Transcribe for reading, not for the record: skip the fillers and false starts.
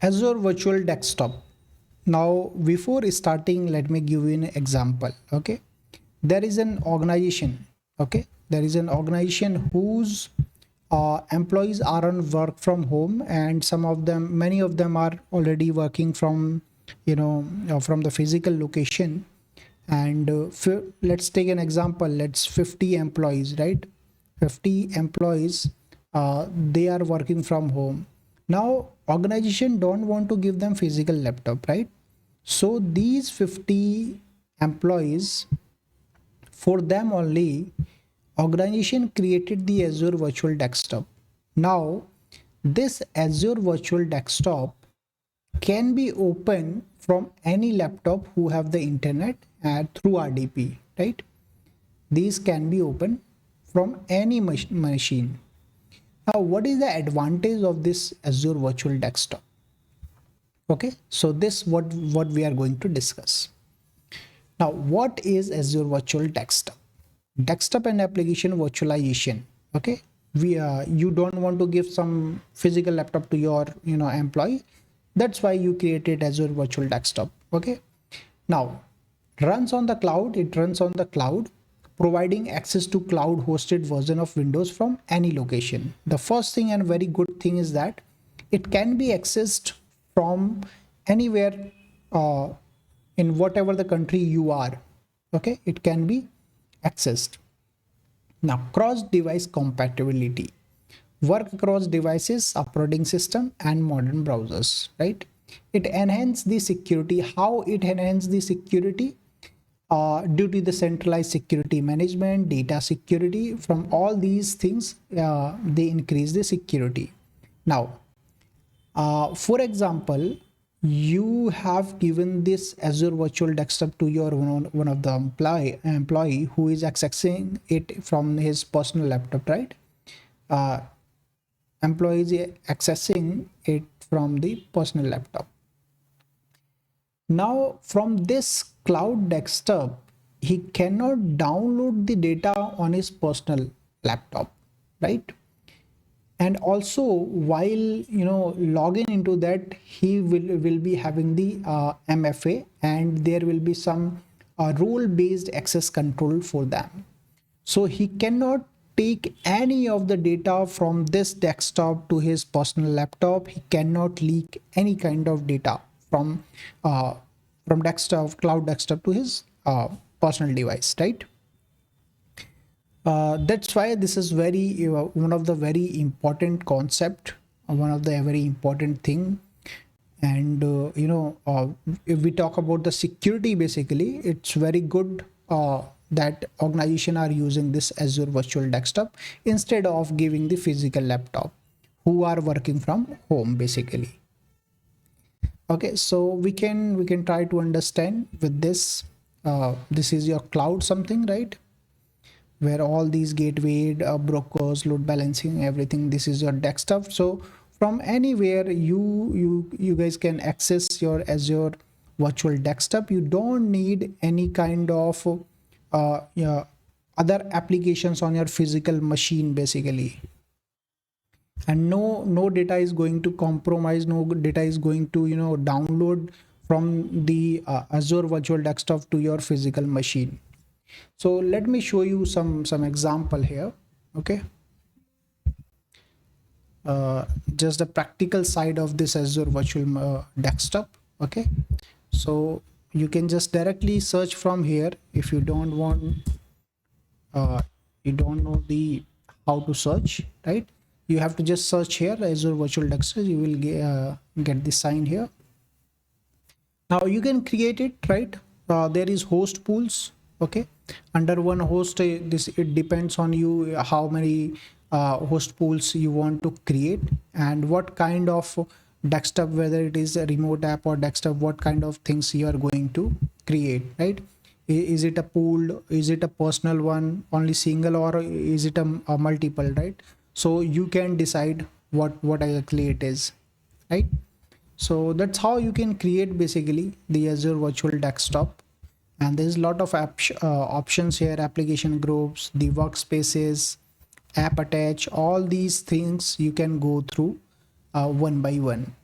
Azure Virtual Desktop. Now, before starting, let me give you an example. Okay, there is an organization. Okay, there is an organization whose employees are on work from home, and some of them, many of them, are already working from, from the physical location. And let's take an example. Let's 50 employees, right? 50 employees, they are working from home. Now organization don't want to give them physical laptop, right? So these 50 employees, for them only, organization created the Azure Virtual Desktop. Now this Azure Virtual Desktop can be opened from any laptop who have the internet through RDP, right? These can be opened from any machine. Now, what is the advantage of this Azure Virtual Desktop? Okay, so this what we are going to discuss. Now, what is Azure Virtual Desktop? Desktop and application virtualization. Okay, you don't want to give some physical laptop to your employee. That's why you created Azure Virtual Desktop. Okay, now runs on the cloud. It runs on the cloud, providing access to cloud hosted version of Windows from any location. The first thing and very good thing is that it can be accessed from anywhere, in whatever the country you are. Okay, it can be accessed. Now, cross device compatibility. Work across devices, operating system, and modern browsers, right? It enhances the security. How it enhances the security? Due to the centralized security management, data security, from all these things, they increase the security. Now, for example, you have given this Azure Virtual Desktop to your one of the employee who is accessing it from his personal laptop, right? Employee is accessing it from the personal laptop. Now, from this cloud desktop, he cannot download the data on his personal laptop, right? And also, while logging into that, he will be having the MFA, and there will be some role-based access control for them. So he cannot take any of the data from this desktop to his personal laptop. He cannot leak any kind of data from desktop, cloud desktop, to his personal device, right? That's why this is very one of the very important concept, one of the very important thing. And if we talk about the security, basically it's very good that organization are using this Azure Virtual Desktop instead of giving the physical laptop who are working from home, basically. Okay, so we can try to understand with this. This is your cloud something, right? Where all these gateway, brokers, load balancing, everything, this is your desktop. So from anywhere you guys can access your Azure Virtual Desktop. You don't need any kind of other applications on your physical machine, basically. And no data is going to compromise, no data is going to download from the Azure Virtual Desktop to your physical machine. So let me show you some example here. Okay, just the practical side of this Azure Virtual Desktop. Okay, so you can just directly search from here. If you don't want, you don't know the how to search, right? You have to just search here Azure Virtual Desktop. You will get the sign here. Now you can create it, right? There is host pools. Okay, under one host, this it depends on you how many host pools you want to create, and what kind of desktop, whether it is a remote app or desktop, what kind of things you are going to create, right? Is it a pooled, is it a personal one, only single, or is it a multiple, right? So you can decide what exactly it is, right? So that's how you can create basically the Azure Virtual Desktop. And there's a lot of options here: application groups, the workspaces, app attach, all these things you can go through one by one.